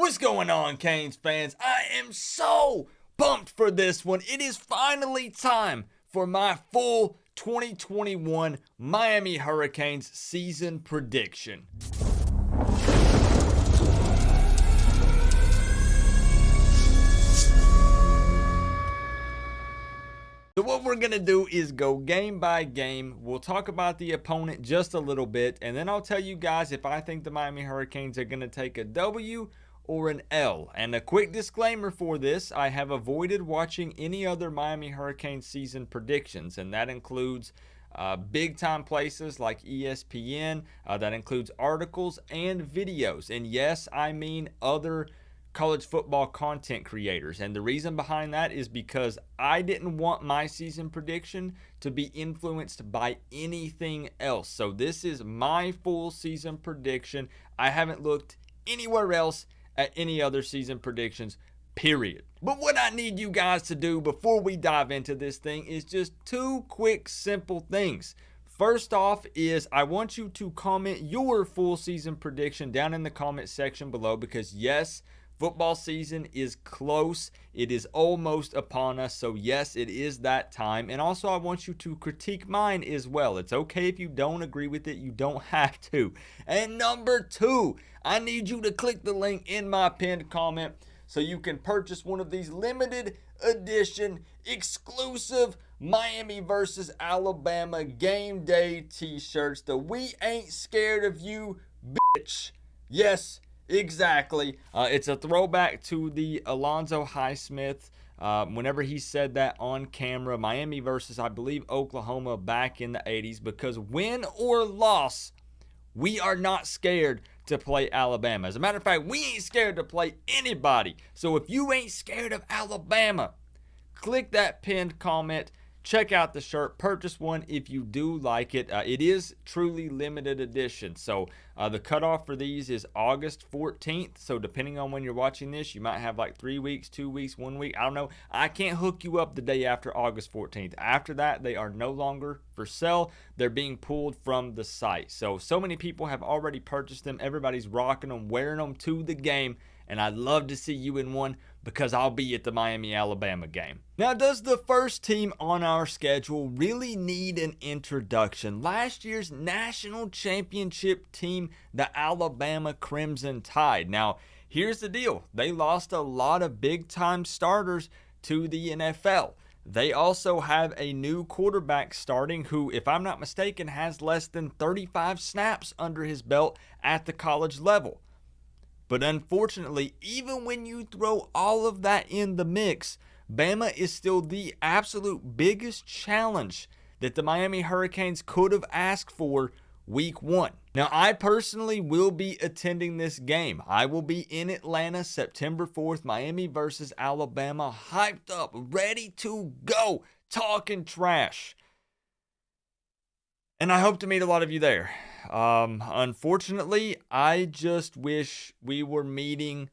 What's going on, Canes fans? I am so pumped for this one. It is finally time for my full 2021 Miami Hurricanes season prediction. So what we're going to do is go game by game. We'll talk about the opponent just a little bit, and then I'll tell you guys if I think the Miami Hurricanes are going to take a W or an L. And a quick disclaimer for this, I have avoided watching any other Miami Hurricanes season predictions, and that includes big time places like ESPN, that includes articles and videos. And yes, I mean other college football content creators, and the reason behind that is because I didn't want my season prediction to be influenced by anything else. So this is my full season prediction. I haven't looked anywhere else at any other season predictions, period. But what I need you guys to do before we dive into this thing is just two quick simple things. First off is I want you to comment your full season prediction down in the comment section below, because yes, football season is close. It is almost upon us. So yes, it is that time. And also I want you to critique mine as well. It's okay if you don't agree with it. You don't have to. And number two, I need you to click the link in my pinned comment so you can purchase one of these limited edition exclusive Miami versus Alabama game day t-shirts. The "We Ain't Scared of You, Bitch." Yes, exactly. It's a throwback to the Alonzo Highsmith whenever he said that on camera. Miami versus, I believe, Oklahoma back in the 80s. Because win or loss, we are not scared to play Alabama. As a matter of fact, we ain't scared to play anybody. So if you ain't scared of Alabama, click that pinned comment. Check out the shirt. Purchase one if you do like it. It is truly limited edition. So the cutoff for these is August 14th. So depending on when you're watching this, you might have like 3 weeks, 2 weeks, 1 week. I don't know. I can't hook you up the day after August 14th. After that, they are no longer for sale. They're being pulled from the site. So many people have already purchased them. Everybody's rocking them, wearing them to the game. And I'd love to see you in one, because I'll be at the Miami-Alabama game. Now, does the first team on our schedule really need an introduction? Last year's national championship team, the Alabama Crimson Tide. Now, here's the deal. They lost a lot of big-time starters to the NFL. They also have a new quarterback starting who, if I'm not mistaken, has less than 35 snaps under his belt at the college level. But unfortunately, even when you throw all of that in the mix, Bama is still the absolute biggest challenge that the Miami Hurricanes could have asked for week one. Now, I personally will be attending this game. I will be in Atlanta September 4th, Miami versus Alabama, hyped up, ready to go, talking trash. And I hope to meet a lot of you there. Unfortunately, I just wish we were meeting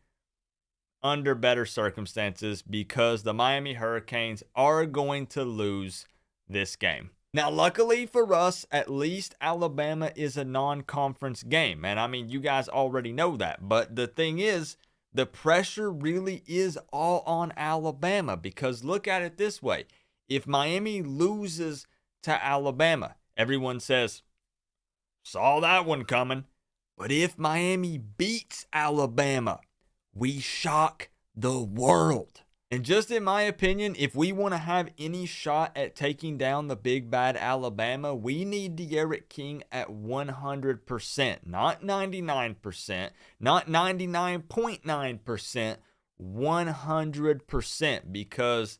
under better circumstances, because the Miami Hurricanes are going to lose this game. Now, luckily for us, at least Alabama is a non-conference game. And I mean, you guys already know that. But the thing is, the pressure really is all on Alabama, because look at it this way. If Miami loses to Alabama, everyone says, saw that one coming. But if Miami beats Alabama, we shock the world. And just in my opinion, if we want to have any shot at taking down the big bad Alabama, we need De'Aaron King at 100%. Not 99%, not 99.9%, 100%. Because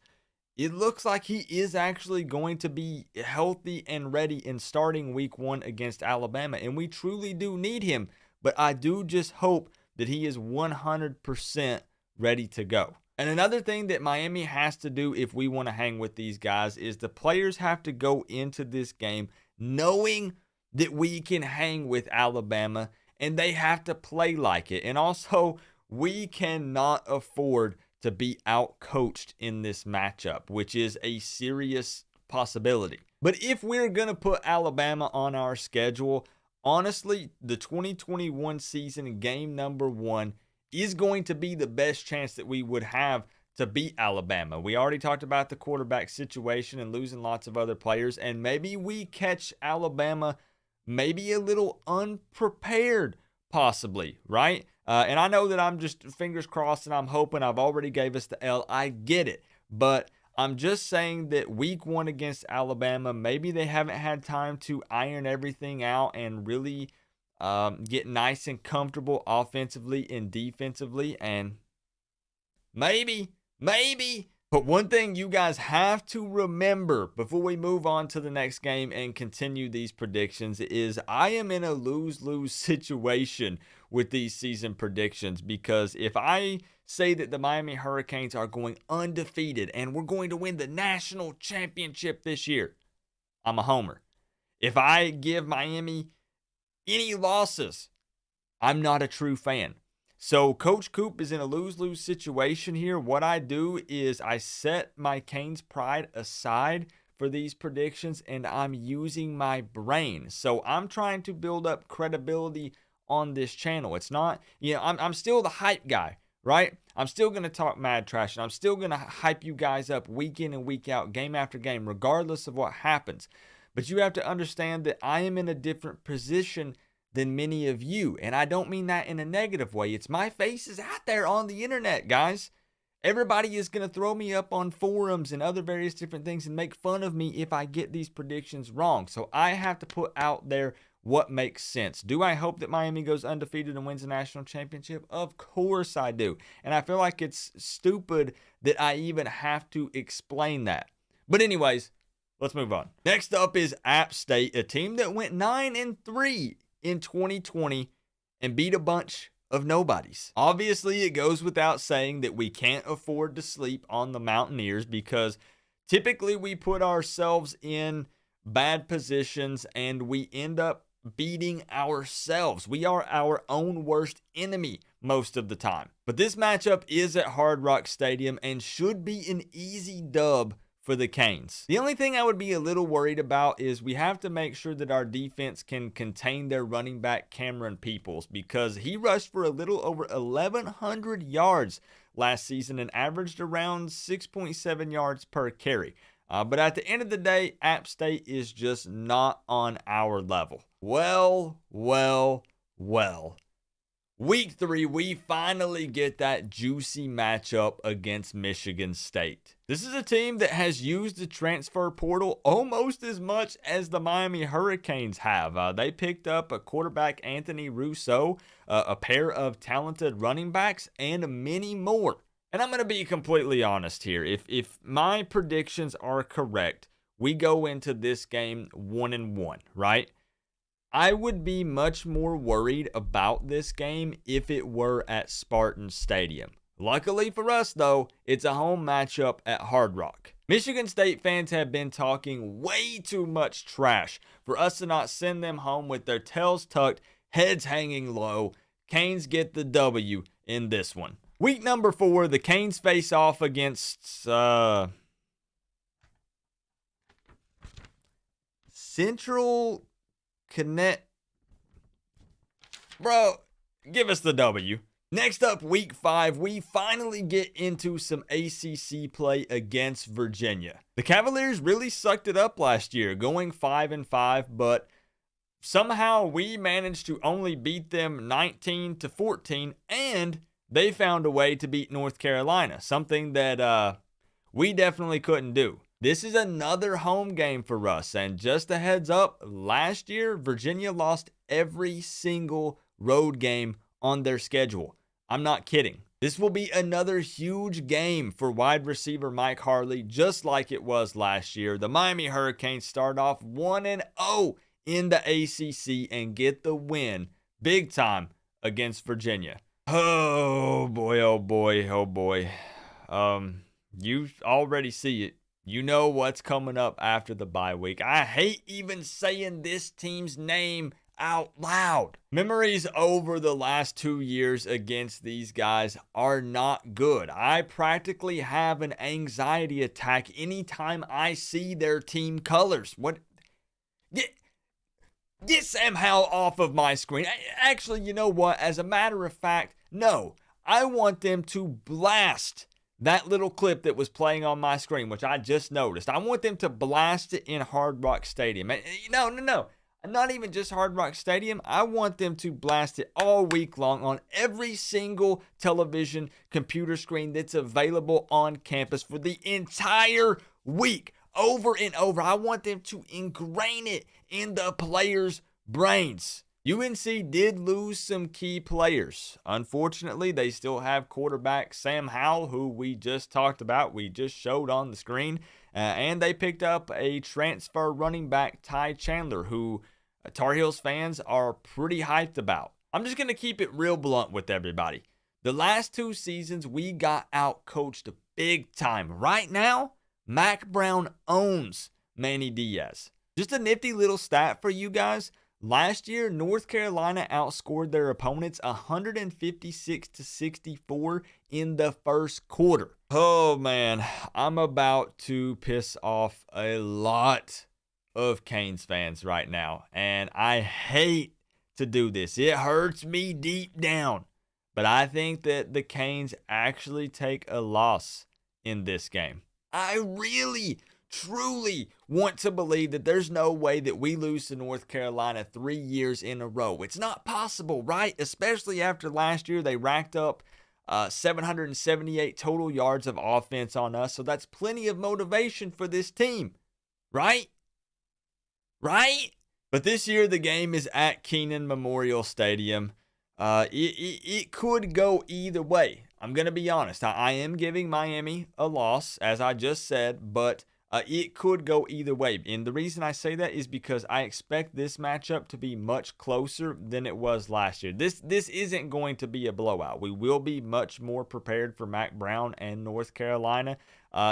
it looks like he is actually going to be healthy and ready in starting week one against Alabama. And we truly do need him. But I do just hope that he is 100% ready to go. And another thing that Miami has to do if we want to hang with these guys is the players have to go into this game knowing that we can hang with Alabama, and they have to play like it. And also, we cannot afford to be out-coached in this matchup, which is a serious possibility. But if we're going to put Alabama on our schedule, honestly, the 2021 season game number one is going to be the best chance that we would have to beat Alabama. We already talked about the quarterback situation and losing lots of other players, and maybe we catch Alabama maybe a little unprepared, possibly, right? And I know that I'm just fingers crossed and I'm hoping. I've already gave us the L. I get it. But I'm just saying that week 1 against Alabama, maybe they haven't had time to iron everything out and really get nice and comfortable offensively and defensively. And maybe. But one thing you guys have to remember before we move on to the next game and continue these predictions is I am in a lose-lose situation with these season predictions, because if I say that the Miami Hurricanes are going undefeated and we're going to win the national championship this year, I'm a homer. If I give Miami any losses, I'm not a true fan. So Coach Coop is in a lose-lose situation here. What I do is I set my Canes pride aside for these predictions, and I'm using my brain. So I'm trying to build up credibility on this channel. It's not, I'm still the hype guy, right? I'm still going to talk mad trash, and I'm still going to hype you guys up week in and week out, game after game, regardless of what happens. But you have to understand that I am in a different position than many of you. And I don't mean that in a negative way. It's my face is out there on the internet, guys. Everybody is going to throw me up on forums and other various different things and make fun of me if I get these predictions wrong. So I have to put out there what makes sense. Do I hope that Miami goes undefeated and wins a national championship? Of course I do. And I feel like it's stupid that I even have to explain that. But anyways, let's move on. Next up is App State, a team that went 9-3 in 2020 and beat a bunch of nobodies. Obviously, it goes without saying that we can't afford to sleep on the Mountaineers, because typically we put ourselves in bad positions and we end up beating ourselves. We are our own worst enemy most of the time. But this matchup is at Hard Rock Stadium and should be an easy dub for the Canes. The only thing I would be a little worried about is we have to make sure that our defense can contain their running back Cameron Peoples, because he rushed for a little over 1,100 yards last season and averaged around 6.7 yards per carry. But at the end of the day, App State is just not on our level. Well. Week 3, we finally get that juicy matchup against Michigan State. This is a team that has used the transfer portal almost as much as the Miami Hurricanes have. They picked up a quarterback, Anthony Rousseau, a pair of talented running backs, and many more. And I'm going to be completely honest here. If my predictions are correct, we go into this game 1-1, right? I would be much more worried about this game if it were at Spartan Stadium. Luckily for us, though, it's a home matchup at Hard Rock. Michigan State fans have been talking way too much trash for us to not send them home with their tails tucked, heads hanging low. Canes get the W in this one. Week number 4, the Canes face off against Central Connect. Bro, give us the W. Next up, week 5, we finally get into some ACC play against Virginia. The Cavaliers really sucked it up last year, going 5-5, but somehow we managed to only beat them 19-14, and they found a way to beat North Carolina, something that we definitely couldn't do. This is another home game for us, and just a heads up, last year, Virginia lost every single road game on their schedule. I'm not kidding. This will be another huge game for wide receiver Mike Harley, just like it was last year. The Miami Hurricanes start off 1-0 in the ACC and get the win big time against Virginia. Oh boy, oh boy, oh boy. You already see it. You know what's coming up after the bye week. I hate even saying this team's name out loud. Memories over the last 2 years against these guys are not good. I practically have an anxiety attack anytime I see their team colors. What? Get Sam Howell off of my screen. Actually, you know what? As a matter of fact, no. I want them to blast that little clip that was playing on my screen, which I just noticed. I want them to blast it in Hard Rock Stadium. No. Not even just Hard Rock Stadium. I want them to blast it all week long on every single television computer screen that's available on campus for the entire week, over and over. I want them to ingrain it in the players' brains. UNC did lose some key players. Unfortunately, they still have quarterback Sam Howell, who we just talked about. We just showed on the screen. And they picked up a transfer running back, Ty Chandler, who Tar Heels fans are pretty hyped about. I'm just going to keep it real blunt with everybody. The last 2 seasons, we got out-coached big time. Right now, Mac Brown owns Manny Diaz. Just a nifty little stat for you guys. Last year, North Carolina outscored their opponents 156-64 in the first quarter. Oh man, I'm about to piss off a lot of Canes fans right now, and I hate to do this. It hurts me deep down, but I think that the Canes actually take a loss in this game. I really truly want to believe that there's no way that we lose to North Carolina 3 years in a row. It's not possible, right? Especially after last year, they racked up 778 total yards of offense on us. So that's plenty of motivation for this team, right? Right? But this year, the game is at Kenan Memorial Stadium. It could go either way. I'm going to be honest. I am giving Miami a loss, as I just said, but it could go either way. And the reason I say that is because I expect this matchup to be much closer than it was last year. This isn't going to be a blowout. We will be much more prepared for Mac Brown and North Carolina.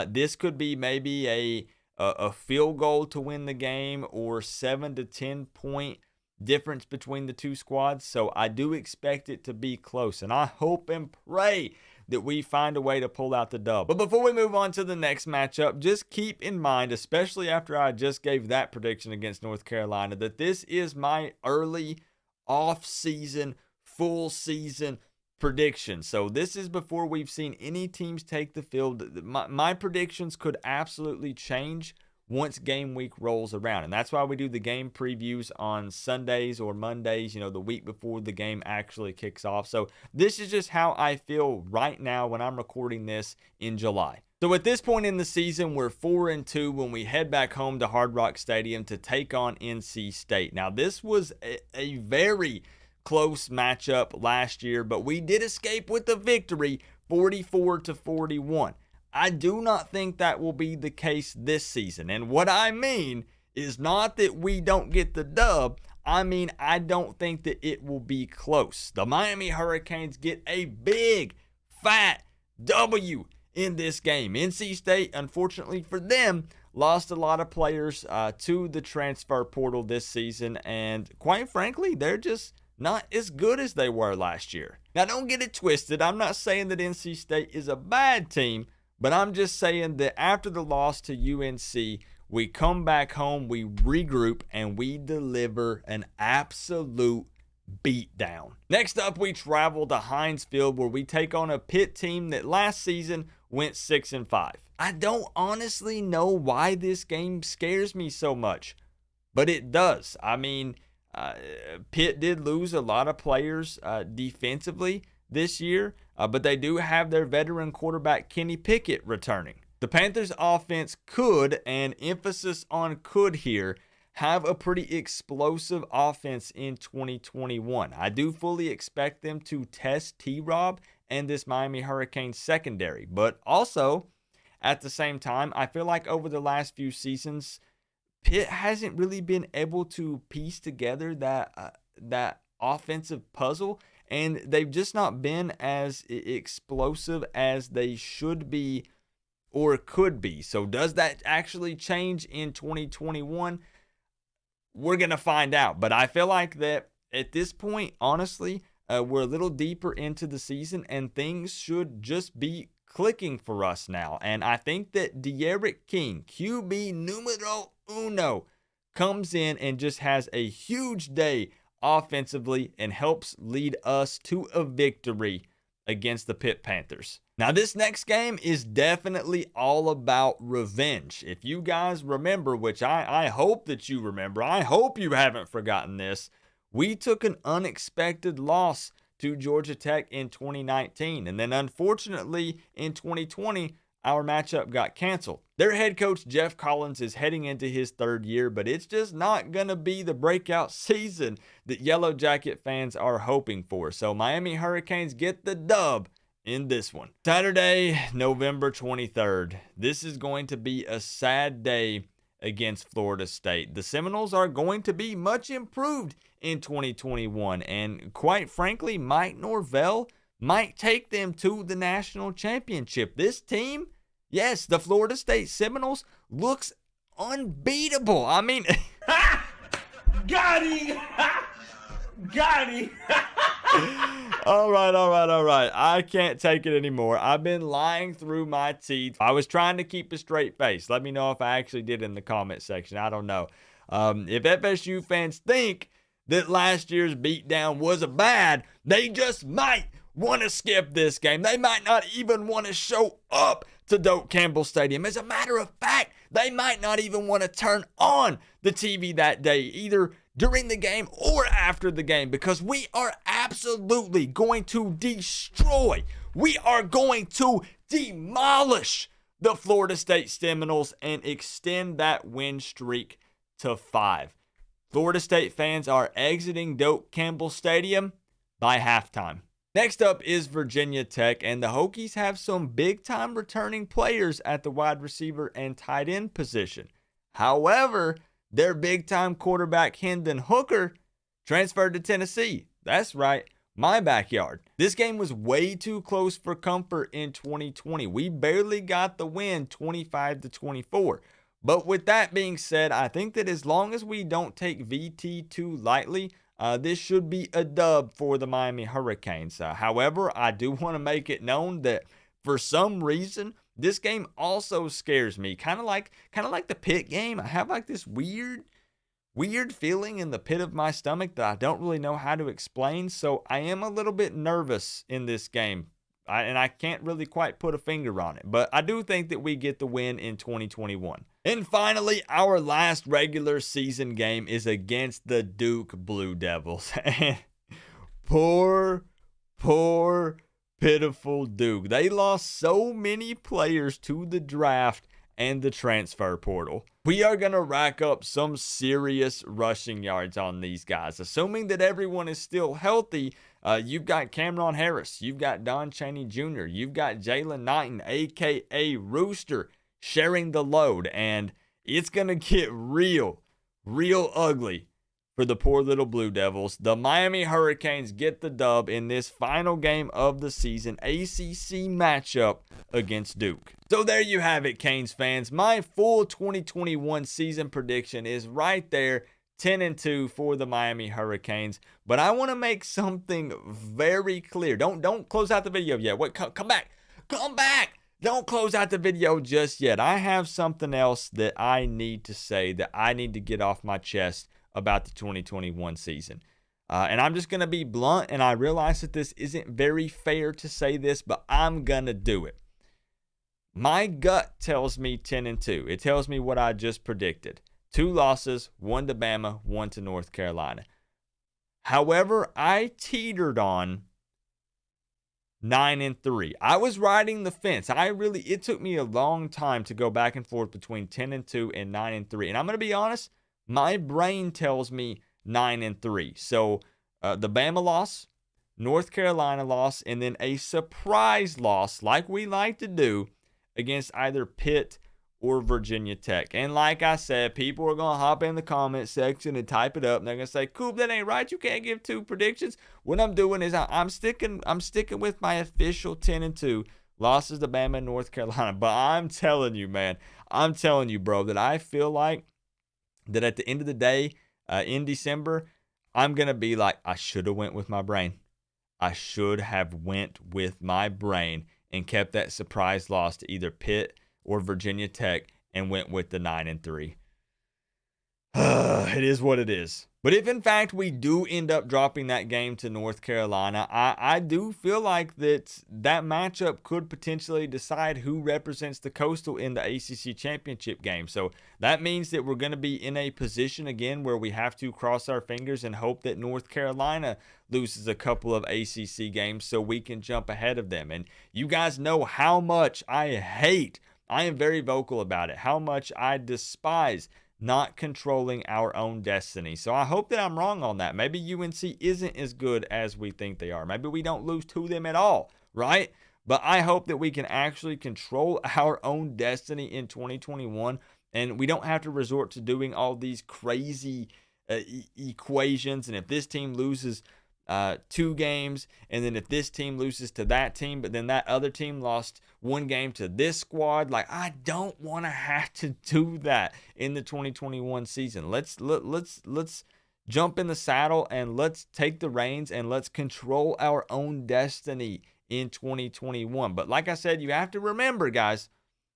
This could be maybe a field goal to win the game, or 7 to 10 point difference between the two squads. So I do expect it to be close, and I hope and pray that we find a way to pull out the dub. But before we move on to the next matchup, just keep in mind, especially after I just gave that prediction against North Carolina, that this is my early off-season, full season prediction. So this is before we've seen any teams take the field. My predictions could absolutely change once game week rolls around. And that's why we do the game previews on Sundays or Mondays, the week before the game actually kicks off. So this is just how I feel right now when I'm recording this in July. So at this point in the season, we're 4-2 when we head back home to Hard Rock Stadium to take on NC State. Now, this was a very close matchup last year, but we did escape with the victory, 44-41. I do not think that will be the case this season. And what I mean is not that we don't get the dub. I mean, I don't think that it will be close. The Miami Hurricanes get a big, fat W in this game. NC State, unfortunately for them, lost a lot of players to the transfer portal this season. And quite frankly, they're just not as good as they were last year. Now, don't get it twisted. I'm not saying that NC State is a bad team, but I'm just saying that after the loss to UNC, we come back home, we regroup, and we deliver an absolute beatdown. Next up, we travel to Heinz Field, where we take on a Pitt team that last season went 6-5. I don't honestly know why this game scares me so much, but it does. I mean, Pitt did lose a lot of players defensively this year, but they do have their veteran quarterback Kenny Pickett returning. The Panthers offense could, and emphasis on could here, have a pretty explosive offense in 2021. I do fully expect them to test T-Rob and this Miami Hurricanes secondary, but also at the same time, I feel like over the last few seasons, Pitt hasn't really been able to piece together that offensive puzzle, and they've just not been as explosive as they should be or could be. So does that actually change in 2021? We're going to find out. But I feel like that at this point, honestly, we're a little deeper into the season, and things should just be clicking for us now. And I think that De'Aaron King, QB numero uno, comes in and just has a huge day offensively and helps lead us to a victory against the Pitt Panthers. Now, this next game is definitely all about revenge. If you guys remember, which I hope that you remember, I hope you haven't forgotten this, we took an unexpected loss to Georgia Tech in 2019. And then unfortunately in 2020, our matchup got canceled. Their head coach, Jeff Collins, is heading into his third year, but it's just not going to be the breakout season that Yellow Jacket fans are hoping for. So Miami Hurricanes get the dub in this one. Saturday, November 23rd. This is going to be a sad day against Florida State. The Seminoles are going to be much improved in 2021, and quite frankly, Mike Norvell might take them to the national championship. This team, yes, the Florida State Seminoles, looks unbeatable. I mean, got him! Got him! All right. I can't take it anymore. I've been lying through my teeth. I was trying to keep a straight face. Let me know if I actually did in the comment section. I don't know. If FSU fans think that last year's beatdown was bad, they just might want to skip this game. They might not even want to show up to Doak Campbell Stadium. As a matter of fact, they might not even want to turn on the TV that day, either during the game or after the game, because we are absolutely going to destroy, we are going to demolish the Florida State Seminoles and extend that win streak to 5. Florida State fans are exiting Doak Campbell Stadium by halftime. Next up is Virginia Tech, and the Hokies have some big-time returning players at the wide receiver and tight end position. However, their big-time quarterback, Hendon Hooker, transferred to Tennessee. That's right, my backyard. This game was way too close for comfort in 2020. We barely got the win, 25-24. But with that being said, I think that as long as we don't take VT too lightly, this should be a dub for the Miami Hurricanes. However, I do want to make it known that for some reason, this game also scares me. Kind of like the Pitt game. I have like this weird feeling in the pit of my stomach that I don't really know how to explain. So I am a little bit nervous in this game. And I can't really quite put a finger on it. But I do think that we get the win in 2021. And finally, our last regular season game is against the Duke Blue Devils. And poor, pitiful Duke. They lost so many players to the draft and the transfer portal. We are going to rack up some serious rushing yards on these guys. Assuming that everyone is still healthy, you've got Cameron Harris, you've got Don Chaney Jr., you've got Jalen Knighton, a.k.a. Rooster, sharing the load. And it's going to get real ugly for the poor little Blue Devils. The Miami Hurricanes get the dub in this final game of the season, ACC matchup against Duke. So there you have it, Canes fans. My full 2021 season prediction is right there, 10-2 for the Miami Hurricanes. But I want to make something very clear. Don't close out the video yet. Wait, come back. Don't close out the video just yet. I have something else that I need to say, that I need to get off my chest about the 2021 season. And I'm just going to be blunt, and I realize that this isn't very fair to say this, but I'm going to do it. My gut tells me 10-2. It tells me what I just predicted. 2 losses, 1 to Bama, 1 to North Carolina. However, I teetered on 9-3. I was riding the fence. It took me a long time to go back and forth between 10-2 and 9-3. And I'm going to be honest, my brain tells me 9-3. So the Bama loss, North Carolina loss, and then a surprise loss, like we like to do, against either Pitt or Virginia Tech. And like I said, people are going to hop in the comment section and type it up. And they're going to say, Coop, that ain't right. You can't give 2 predictions. What I'm doing is I'm sticking with my official 10-2 losses to Bama and North Carolina. But I'm telling you, man, bro, that I feel like that at the end of the day, in December, I'm going to be like, I should have went with my brain. I should have went with my brain and kept that surprise loss to either Pitt or Virginia Tech and went with the 9-3. It is what it is. But if in fact we do end up dropping that game to North Carolina, I do feel like that matchup could potentially decide who represents the Coastal in the ACC championship game. So that means that we're going to be in a position again where we have to cross our fingers and hope that North Carolina loses a couple of ACC games so we can jump ahead of them. And you guys know how much I am very vocal about it, how much I despise not controlling our own destiny. So I hope that I'm wrong on that. Maybe UNC isn't as good as we think they are. Maybe we don't lose to them at all, right? But I hope that we can actually control our own destiny in 2021, and we don't have to resort to doing all these crazy equations. And if this team loses 2 games, and then if this team loses to that team, but then that other team lost 1 game to this squad, like, I don't want to have to do that in the 2021 season. Let's jump in the saddle and let's take the reins and let's control our own destiny in 2021. But like I said, you have to remember, guys,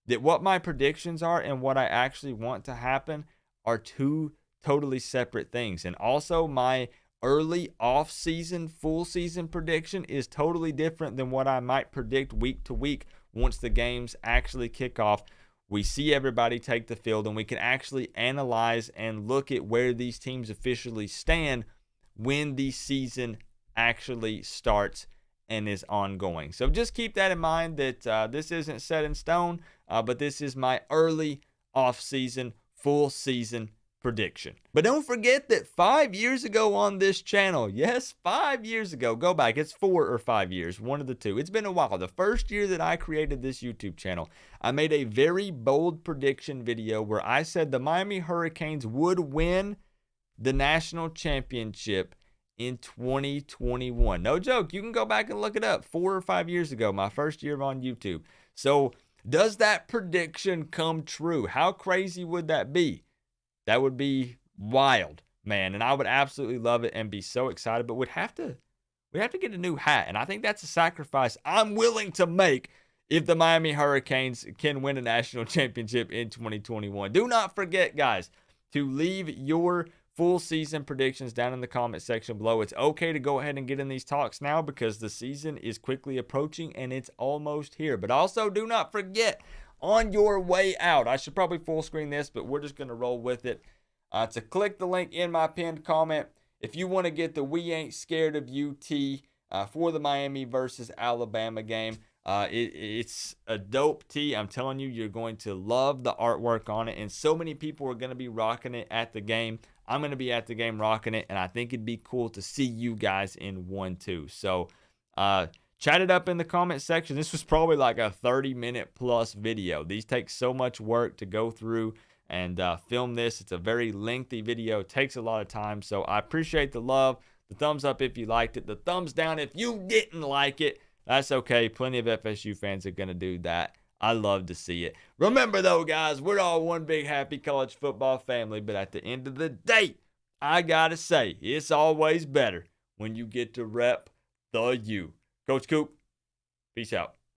that what my predictions are and what I actually want to happen are 2 totally separate things. And also my early off-season, full season prediction is totally different than what I might predict week to week once the games actually kick off. We see everybody take the field and we can actually analyze and look at where these teams officially stand when the season actually starts and is ongoing. So just keep that in mind that this isn't set in stone, but this is my early off-season, full season prediction. But don't forget that 5 years ago on this channel, yes, 5 years ago, go back, it's 4 or 5 years, one of the two. It's been a while. The first year that I created this YouTube channel, I made a very bold prediction video where I said the Miami Hurricanes would win the national championship in 2021. No joke. You can go back and look it up. 4 or 5 years ago, my first year on YouTube. So does that prediction come true? How crazy would that be? That would be wild, man. And I would absolutely love it and be so excited, but we'd have to get a new hat. And I think that's a sacrifice I'm willing to make if the Miami Hurricanes can win a national championship in 2021. Do not forget, guys, to leave your full season predictions down in the comment section below. It's okay to go ahead and get in these talks now because the season is quickly approaching and it's almost here. But also do not forget, on your way out, I should probably full screen this, but we're just going to roll with it, to click the link in my pinned comment if you want to get the We Ain't Scared of UT for the Miami versus Alabama game. It's a dope tee. I'm telling you, you're going to love the artwork on it, and so many people are going to be rocking it at the game. I'm going to be at the game rocking it, and I think it'd be cool to see you guys in one too. So chat it up in the comment section. This was probably like a 30-minute plus video. These take so much work to go through and film this. It's a very lengthy video. It takes a lot of time. So I appreciate the love. The thumbs up if you liked it. The thumbs down if you didn't like it. That's okay. Plenty of FSU fans are going to do that. I love to see it. Remember, though, guys, we're all one big happy college football family. But at the end of the day, I got to say, it's always better when you get to rep the U. Coach Coop, peace out.